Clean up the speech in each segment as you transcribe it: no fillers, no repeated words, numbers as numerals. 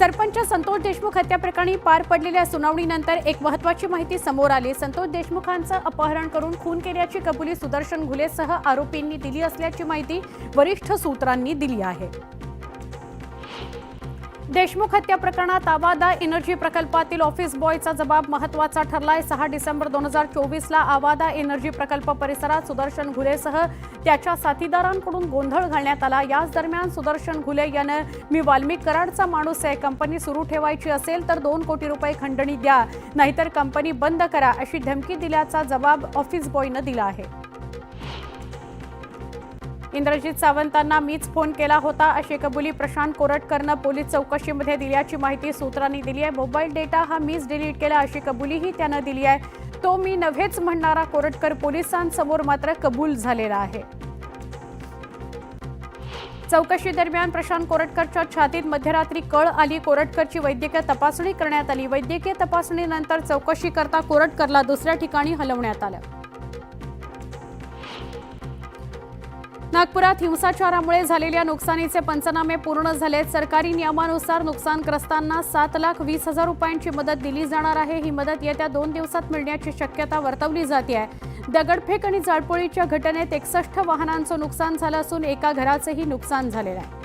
सरपंच संतोष देशमुख हत्या प्रकरणी पार पडलेल्या सुनावणीनंतर एक महत्त्वाची माहिती समोर आली। संतोष देशमुखांचं अपहरण करून खून केल्याची कबुली सुदर्शन घुलेसह आरोपींनी दिली असल्याची माहिती वरिष्ठ सूत्रांनी दिली आहे। देशमुख हत्या प्रकरणात आवादा एनर्जी प्रकल्पातील ऑफिस बॉयचा जबाब महत्त्वाचा ठरलाय। 6 डिसेंबर 2024 ला आवादा एनर्जी प्रकल्प परिसरात सुदर्शन घुलेसह त्याच्या साथीदारांकडून गोंधळ घालण्यात आला। याच दरम्यान सुदर्शन घुले यानं मी वाल्मिक कराडचा माणूस आहे, कंपनी सुरू ठेवायची असेल तर 2 कोटी रुपये खंडणी द्या, नाहीतर कंपनी बंद करा अशी धमकी दिल्याचा जबाब ऑफिस बॉयनं दिला आहे। इंद्रजित सावंतांना मीच फोन केला होता अशी कबुली प्रशांत कोरटकरनं पोलीस चौकशीमध्ये दिल्याची माहिती सूत्रांनी दिली आहे। मोबाईल डेटा हा मीच डिलीट केला अशी कबुलीही त्यानं दिली आहे। तो मी नव्हेच म्हणणारा कोरटकर पोलिसांसमोर मात्र कबूल झालेला आहे। चौकशी दरम्यान प्रशांत कोरटकरच्या छातीत मध्यरात्री कळ आली। कोरटकरची वैद्यकीय तपासणी करण्यात आली। वैद्यकीय तपासणीनंतर चौकशी करता कोरटकरला दुसऱ्या ठिकाणी हलवण्यात आलं। नागपुरात हिंसाचारामुळे झालेल्या नुकसानीचे पंचनामे पूर्ण झालेत। सरकारी नियमानुसार नुकसानग्रस्तांना 7,20,000 रुपयांची मदत दिली जाणार आहे। ही मदत येत्या 2 दिवसात मिळण्याची शक्यता वर्तवली जाते आहे। दगडफेक आणि जाळपोळीच्या घटनेत 61 वाहनांचं नुकसान झालं असून एका घराचंही नुकसान झालेलं आहे।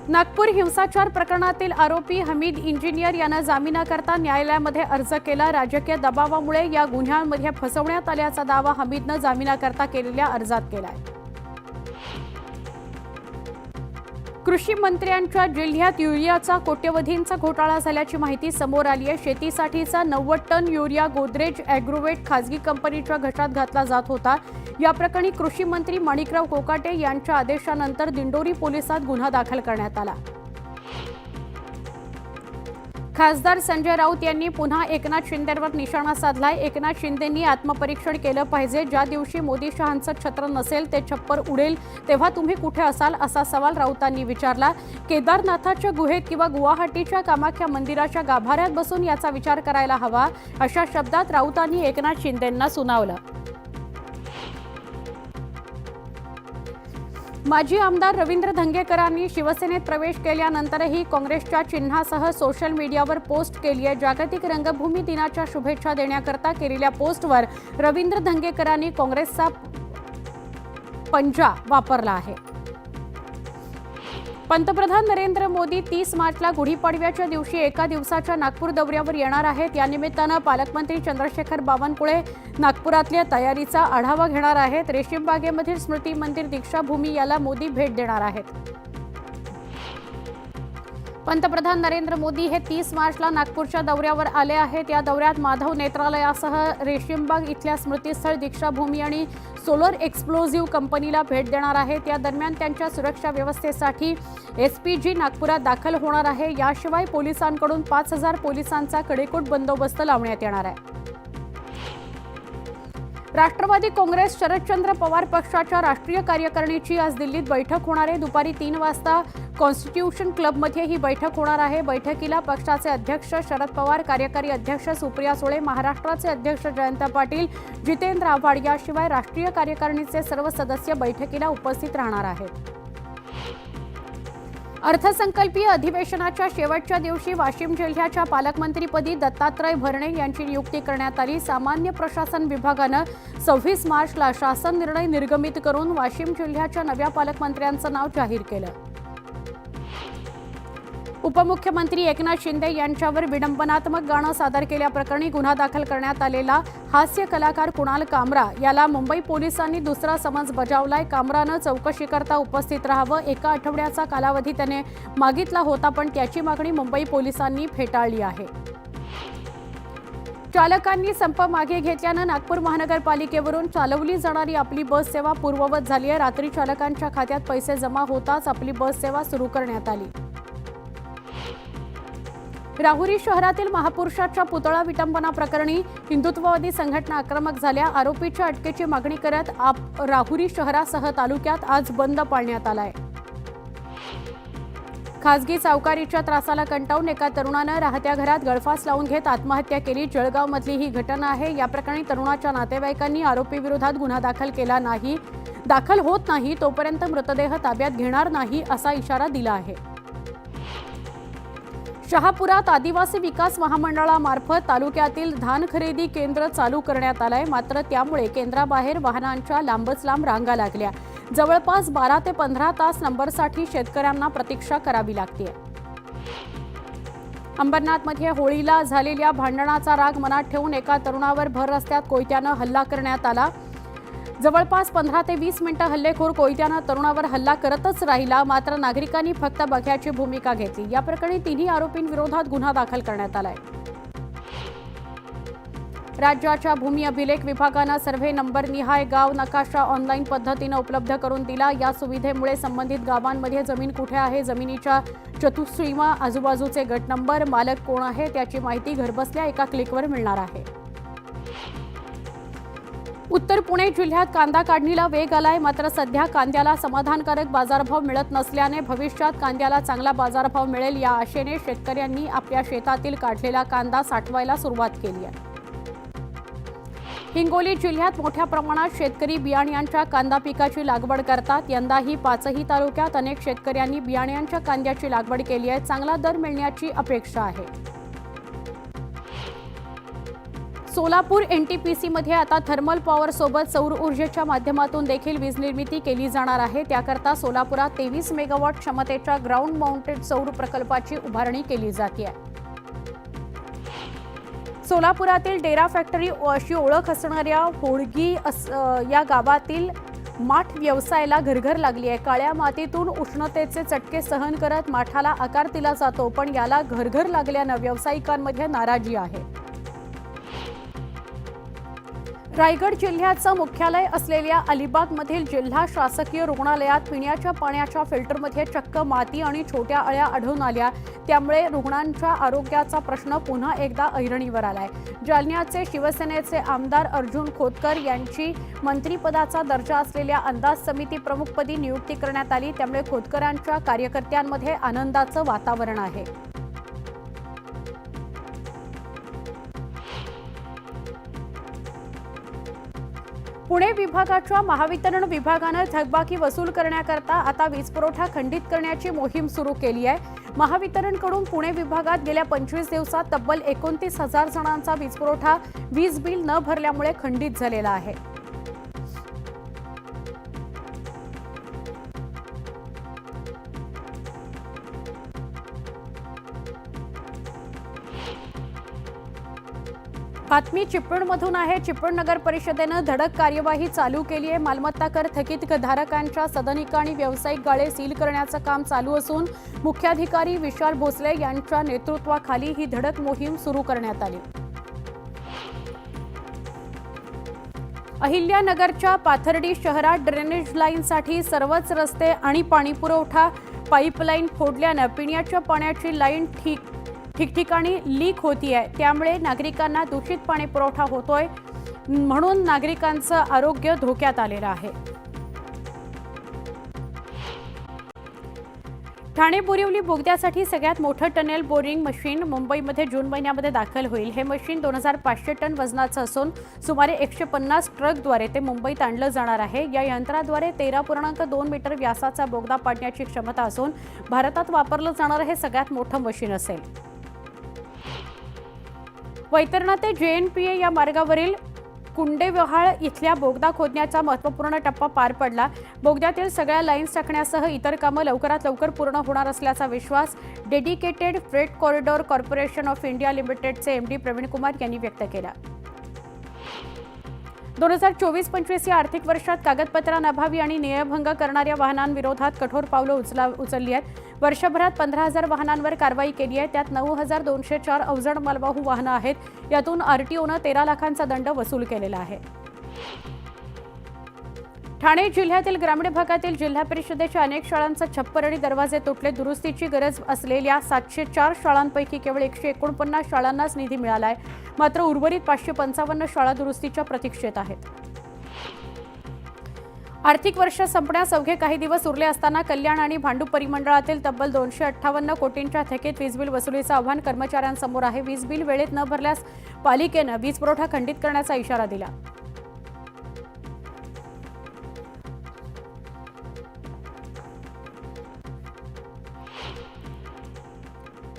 नागपूर हिंसाचार प्रकरणातील आरोपी हमीद इंजिनियर यानं जामिनाकरता न्यायालयामध्ये अर्ज केला। राजकीय दबावामुळे या गुन्ह्यांमध्ये फसवण्यात आल्याचा दावा हमीदनं जामिनाकरता केलेल्या अर्जात केलाय। कृषी मंत्र्यांच्या जिल्ह्यात युरियाचा कोट्यवधींचा घोटाळा झाल्याची माहिती समोर आली आहे। शेतीसाठीचा 90 टन युरिया गोदरेज ॲग्रोवेट खासगी कंपनीच्या घशात घातला जात होता। या प्रकरणी कृषी मंत्री माणिकराव कोकाटे यांच्या आदेशानंतर दिंडोरी पोलिसात गुन्हा दाखल करण्यात आला। खासदार संजय राऊत यांनी पुन्हा एकनाथ शिंदेंवर निशाणा साधलाय। एकनाथ शिंदेंनी आत्मपरीक्षण केलं पाहिजे। ज्या दिवशी मोदी शहांचं छत्र नसेल, ते छप्पर उडेल, तेव्हा तुम्ही कुठे असाल असा सवाल राऊतांनी विचारला। केदारनाथाच्या गुहेत किंवा गुवाहाटीच्या कामाख्या मंदिराच्या गाभाऱ्यात बसून याचा विचार करायला हवा अशा शब्दात राऊतांनी एकनाथ शिंदेंना सुनावलं। माजी आमदार रवींद्र धंगेकरांनी शिवसेनेत प्रवेश केल्यानंतरही काँग्रेसच्या चिन्हासह सोशल मीडियावर पोस्ट केली आहे। जागतिक रंगभूमी दिनाच्या शुभेच्छा देण्याकरता केलेल्या पोस्टवर रवींद्र धंगेकरांनी काँग्रेसचा पंजा वापरला आहे। पंतप्रधान नरेंद्र मोदी 30 मार्चला गुढीपाडव्याच्या दिवशी एका दिवसाच्या नागपूर दौऱ्यावर येणार आहेत। या निमित्तानं पालकमंत्री चंद्रशेखर बावनकुळे नागपुरातल्या तयारीचा आढावा घेणार आहेत। रेशीमबागेमधील स्मृती मंदिर दीक्षाभूमी याला मोदी भेट देणार आहेत। पंतप्रधान नरेंद्र मोदी हे 30 मार्चला नागपूरच्या दौऱ्यावर आले आहेत। या दौऱ्यात माधव नेत्रालयासह रेशीमबाग इथल्या स्मृतीस्थळ दीक्षाभूमी आणि सोलर एक्सप्लोझिव्ह कंपनीला भेट देणार आहेत। या दरम्यान त्यांच्या सुरक्षा व्यवस्थेसाठी एसपीजी नागपुरात दाखल होणार आहे। याशिवाय पोलिसांकडून 5,000 पोलिसांचा कडेकोट बंदोबस्त लावण्यात येणार आहे। राष्ट्रवादी काँग्रेस शरदचंद्र पवार पक्षाच्या राष्ट्रीय कार्यकारिणीची आज दिल्लीत बैठक होणार आहे। दुपारी 3 वाजता कॉन्स्टिट्यूशन क्लबमध्ये ही बैठक होणार आहे। बैठकीला पक्षाचे अध्यक्ष शरद पवार, कार्यकारी अध्यक्ष सुप्रिया सुळे, महाराष्ट्राचे अध्यक्ष जयंत पाटील, जितेंद्र आव्हाड याशिवाय राष्ट्रीय कार्यकारिणीचे सर्व सदस्य बैठकीला उपस्थित राहणार आहेत। अर्थसंकल्पीय अधिवेशनाच्या शेवटच्या दिवशी वाशिम जिल्ह्याच्या पालकमंत्रीपदी दत्तात्रय भरणे यांची नियुक्ती करण्यात आली। सामान्य प्रशासन विभागानं 26 मार्चला शासन निर्णय निर्गमित करून वाशिम जिल्ह्याच्या नव्या पालकमंत्र्यांचं नाव जाहीर केलं। उपमुख्यमंत्री एकनाथ शिंदे यांच्यावर विडंबनात्मक गाणं सादर केल्याप्रकरणी गुन्हा दाखल करण्यात आलेला हास्य कलाकार कुणाल कामरा याला मुंबई पोलिसांनी दुसरा समन्स बजावलाय। कामरानं चौकशीकरता उपस्थित राहावं, एका आठवड्याचा कालावधी त्याने मागितला होता, पण त्याची मागणी मुंबई पोलिसांनी फेटाळली आहे। चालकांनी संप मागे घेतल्यानं नागपूर महानगरपालिकेवरून चालवली जाणारी आपली बस सेवा पूर्ववत झाली आहे। रात्री चालकांच्या खात्यात पैसे जमा होताच आपली बस सेवा सुरू करण्यात आली। राहुरी शहरातील महापुरुषाच्या पुतळा विटंबना प्रकरणी हिंदुत्ववादी संघटना आक्रमक झाल्या। आरोपीच्या अटकेची मागणी करत राहुरी शहरासह तालुक्यात आज बंद पाळण्यात आलाय। खासगी सावकारीच्या त्रासाला कंटाळून एका तरुणानं राहत्या घरात गळफास लावून घेत आत्महत्या केली। जळगावमधली ही घटना आहे। या प्रकरणी तरुणाच्या नातेवाईकांनी आरोपीविरोधात गुन्हा दाखल होत नाही तोपर्यंत मृतदेह ताब्यात घेणार नाही असा इशारा दिला आहे। शहापुरात आदिवासी विकास महामंडळामार्फत तालुक्यातील धान खरेदी केंद्र चालू करण्यात आलंय. मात्र त्यामुळे केंद्राबाहेर वाहनांच्या लांबच लांब रांगा लागल्या. जवळपास 12 ते 15 तास नंबरसाठी शेतकऱ्यांना प्रतीक्षा करावी लागते. अंबरनाथमध्ये होळीला झालेल्या भांडणाचा राग मनात ठेवून एका तरुणावर भर रस्त्यात कोयत्यानं हल्ला करण्यात आला. जवळपास 15 ते 20 मिनिटं हल्लेखोर कोयत्यानं तरुणावर हल्ला करतच राहिला. मात्र नागरिकांनी फक्त बघ्याची भूमिका घेतली. या प्रकरणी तिन्ही आरोपींविरोधात गुन्हा दाखल करण्यात आलाय. राज्याच्या भूमी अभिलेख विभागानं सर्व्हे नंबर निहाय गाव नकाशा ऑनलाईन पद्धतीनं उपलब्ध करून दिला. या सुविधेमुळे संबंधित गावांमध्ये जमीन कुठे आहे, जमिनीच्या चतुःसीमा, आजूबाजूचे गट नंबर, मालक कोण आहे त्याची माहिती घरबसल्या एका क्लिकवर मिळणार आहे. उत्तर पुणे जिल्ह्यात कांदा काढणीला वेग आलाय. मात्र सध्या कांद्याला समाधानकारक बाजारभाव मिळत नसल्याने भविष्यात कांद्याला चांगला बाजारभाव मिळेल या आशेने शेतकऱ्यांनी आपल्या शेतातील काढलेला कांदा साठवायला सुरुवात केली आहे. हिंगोली जिल्ह्यात मोठ्या प्रमाणात शेतकरी बियाण्यांच्या कांदा पिकाची लागवड करतात. यंदाही 5ही तालुक्यात अनेक शेतकऱ्यांनी बियाण्यांच्या कांद्याची लागवड केली आहे. चांगला दर मिळण्याची अपेक्षा आहे. सोलापूर एनटीपीसीमध्ये आता थर्मल पॉवर सोबत सौर ऊर्जेच्या माध्यमातून देखील वीज निर्मिती केली जाणार आहे. त्याकरता सोलापुरात 23 मेगावॉट क्षमतेच्या ग्राउंड माउंटेड सौर प्रकल्पाची उभारणी केली जाते. सोलापुरातील डेरा फॅक्टरी अशी ओळख असणाऱ्या होळगी या गावातील माठ व्यवसायाला घरघर लागली आहे. काळ्या मातीतून उष्णतेचे चटके सहन करत माठाला आकार दिला जातो, पण याला घरघर लागल्यानं व्यावसायिकांमध्ये नाराजी आहे. रायगड जिल्ह्याचं मुख्यालय असलेल्या अलिबागमधील जिल्हा शासकीय रुग्णालयात पिण्याच्या पाण्याच्या फिल्टरमध्ये चक्क माती आणि छोट्या अळ्या आढळून आल्या. त्यामुळे रुग्णांच्या आरोग्याचा प्रश्न पुन्हा एकदा ऐरणीवर आलाय. जालन्याचे शिवसेनेचे आमदार अर्जुन खोतकर यांची मंत्रिपदाचा दर्जा असलेल्या अंदाज समिती प्रमुखपदी नियुक्ती करण्यात आली. त्यामुळे खोतकरांच्या कार्यकर्त्यांमध्ये आनंदाचं वातावरण आहे. पुणे विभागाच्या महावितरण विभागानं थकबाकी वसूल करण्याकरता आता वीज पुरवठा खंडित करण्याची मोहीम सुरू केली आहे. महावितरणकडून पुणे विभागात गेल्या 25 दिवसात तब्बल 29,000 जणांचा वीज पुरवठा वीज बिल न भरल्यामुळे खंडित झालेला आहे. बातमी चिपळूणमधून आहे. चिपळूण नगर परिषदेनं धडक कार्यवाही चालू केली आहे. मालमत्ता कर थकीत धारकांच्या सदनिका आणि व्यावसायिक गाळे सील करण्याचं काम चालू असून मुख्याधिकारी विशाल भोसले यांच्या नेतृत्वाखाली ही धडक मोहीम सुरू करण्यात आली. अहिल्यानगरच्या पाथर्डी शहरात ड्रेनेज लाईनसाठी सर्वच रस्ते आणि पाणीपुरवठा पाईपलाईन फोडल्यानं पिण्याच्या पाण्याची लाईन ठिकठिकाणी लीक होती आहे. त्यामुळे नागरिकांना दूषित पाणी पुरवठा होतोय, म्हणून नागरिकांचं आरोग्य धोक्यात आलेलं आहे. ठाणे बोरिवली बोगद्यासाठी सगळ्यात मोठं टनेल बोरिंग मशीन मुंबईमध्ये जून महिन्यामध्ये दाखल होईल. हे मशीन 2500 टन वजनाचं असून सुमारे 150 ट्रकद्वारे ते मुंबईत आणलं जाणार आहे. या यंत्राद्वारे 13.2 मीटर व्यासाचा बोगदा पाडण्याची क्षमता असून भारतात वापरलं जाणारं हे सगळ्यात मोठं मशीन असेल. वैतरणा ते JNPA या मार्गावरील कुंडेव्याहाळ इथल्या बोगदा खोदण्याचा महत्त्वपूर्ण टप्पा पार पडला. बोगद्यातील सगळ्या लाईन्स टाकण्यासह इतर कामं लवकरात लवकर पूर्ण होणार असल्याचा विश्वास dedicated freight corridor corporation of India लिमिटेडचे MD प्रवीण कुमार यांनी व्यक्त केला. 2024-25 या आर्थिक वर्षात कागदपत्रांअभावी आणि नियमभंग करणाऱ्या वाहनांविरोधात कठोर पावलं उचलली आहेत. वर्षभरात 15,000 वाहनांवर कारवाई केली आहे. त्यात 9,204 अवजड मालवाहू वाहनं आहेत. यातून RTOनं 13 लाखांचा दंड वसूल केलेला आहे. ठाणे जिल्ह्यातील ग्रामीण भागातील जिल्हा परिषदेच्या अनेक शाळांचा छप्पर आणि दरवाजे तुटले. दुरुस्तीची गरज असलेल्या 704 शाळांपैकी केवळ 149 शाळांनाच निधी मिळाला आहे. मात्र उर्वरित 555 शाळा दुरुस्तीच्या प्रतीक्षेत आहेत. आर्थिक वर्ष संपण्यास अवघे काही दिवस उरले असताना कल्याण आणि भांडूप परिमंडळातील तब्बल 258 कोटींच्या थकीत वीज बिल वसुलीचं आव्हान कर्मचाऱ्यांसमोर आहे. वीज बिल वेळेत न भरल्यास पालिकेनं वीज पुरवठा खंडित करण्याचा इशारा दिला.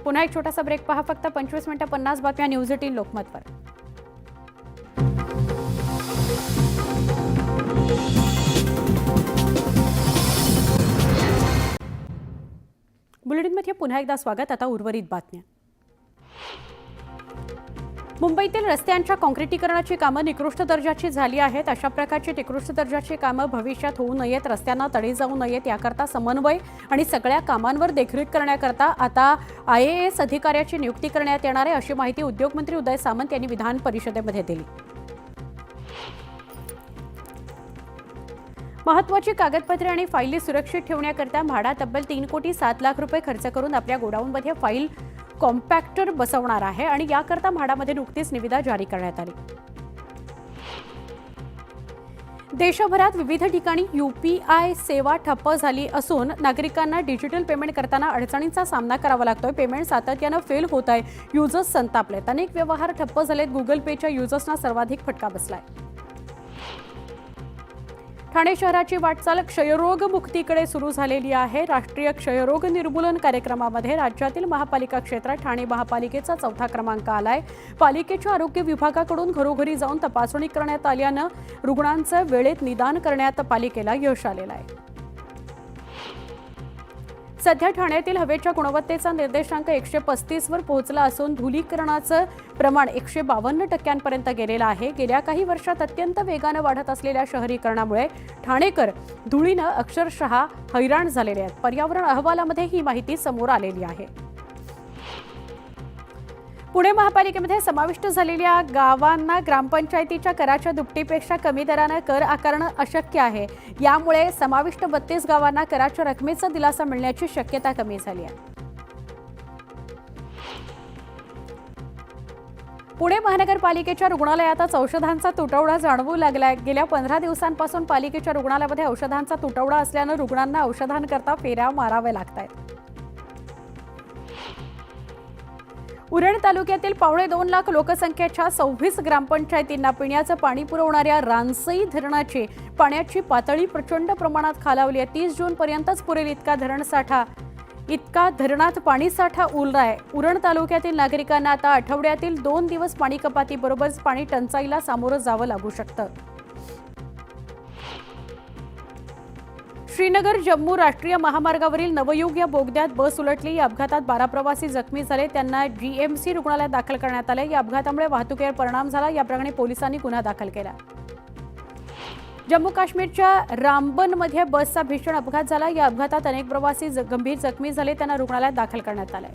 पुन्हा एक छोटासा ब्रेक पहा. फक्त 25 मिनिटं 50 बातम्या न्यूज 18 लोकमतवर. बुलेटिनमध्ये पुन्हा एकदा स्वागत. आता उर्वरित बातम्या. मुंबईतील रस्त्यांच्या काँक्रिटीकरणाची कामं निकृष्ट दर्जाची झाली आहेत. अशा प्रकारची निकृष्ट दर्जाची कामं भविष्यात होऊ नयेत, रस्त्यांना तडे जाऊ नयेत याकरता समन्वय आणि सगळ्या कामांवर देखरेख करण्याकरता आता IAS अधिकाऱ्याची नियुक्ती करण्यात येणार आहे, अशी माहिती उद्योगमंत्री उदय सामंत यांनी विधान परिषदेमध्ये दिली. महत्त्वाची कागदपत्रे आणि फाईली सुरक्षित ठेवण्याकरता म्हाडा तब्बल 3,07 लाख रुपये खर्च करून आपल्या गोडाऊनमध्ये फाईल कॉम्पॅक्टर बसवणार आहे आणि याकरता म्हाडामध्ये नुकतीच निविदा जारी करण्यात आली. देशभरात विविध ठिकाणी UPI सेवा ठप्प झाली असून नागरिकांना डिजिटल पेमेंट करताना अडचणींचा सामना करावा लागतोय. पेमेंट सातत्यानं फेल होत आहे. युजर्स संतापलेत. अनेक व्यवहार ठप्प झालेत. गुगल पेच्या युजर्सना सर्वाधिक फटका बसलाय. ठाणे शहराची वाटचाल क्षयरोग मुक्तीकडे सुरू झालेली आहे. राष्ट्रीय क्षयरोग निर्मूलन कार्यक्रमामध्ये राज्यातील महापालिका क्षेत्रात ठाणे महापालिकेचा 4था क्रमांक आलाय. पालिकेच्या आरोग्य विभागाकडून घरोघरी जाऊन तपासणी करण्यात आल्यानं रुग्णांचं वेळेत निदान करण्यात पालिकेला यश आलेलं आहे. सध्या ठाण्यातील हवेच्या गुणवत्तेचा निर्देशांक 135 वर पोहोचला असून धुलीकरणाचं प्रमाण 152% गेलेलं आहे. गेल्या काही वर्षात अत्यंत वेगानं वाढत असलेल्या शहरीकरणामुळे ठाणेकर धुळीनं अक्षरशः हैराण झालेले आहेत. पर्यावरण अहवालामध्ये ही माहिती समोर आलेली आहे. पुणे महापालिकेमध्ये समाविष्ट झालेल्या गावांना ग्रामपंचायतीच्या कराच्या दुपटीपेक्षा कमी दरानं कर आकारणं अशक्य आहे. यामुळे समाविष्ट 32 गावांना कराच्या रकमेचा दिलासा मिळण्याची शक्यता कमी झाली आहे. पुणे महानगरपालिकेच्या रुग्णालयातच औषधांचा तुटवडा जाणवू लागलाय. गेल्या 15 दिवसांपासून पालिकेच्या रुग्णालयामध्ये औषधांचा तुटवडा असल्यानं रुग्णांना औषधांकरता फेऱ्या माराव्या लागत आहेत. उरण तालुक्यातील 2.25 लाख लोकसंख्येच्या 26 ग्रामपंचायतींना पिण्याचं पाणी पुरवणाऱ्या रानसई धरणाची पाण्याची पातळी प्रचंड प्रमाणात खालावली आहे. 30 जूनपर्यंतच पुरेल इतका धरणात पाणीसाठा उरलाय. उरण तालुक्यातील नागरिकांना आता आठवड्यातील 2 दिवस पाणी कपातीबरोबरच पाणी टंचाईला सामोरं जावं लागू शकतं. श्रीनगर जम्मू राष्ट्रीय महामार्गावरील नवयुग या बोगद्यात बस उलटली. या अपघातात 12 प्रवासी जखमी झाले. त्यांना GMC रुग्णालयात दाखल करण्यात आले. या अपघातामुळे वाहतुकीवर परिणाम झाला. या प्रकरणी पोलिसांनी गुन्हा दाखल केला. जम्मू काश्मीरच्या रामबनमध्ये बसचा भीषण अपघात झाला. या अपघातात अनेक प्रवासी गंभीर जखमी झाले. त्यांना रुग्णालयात दाखल करण्यात आले.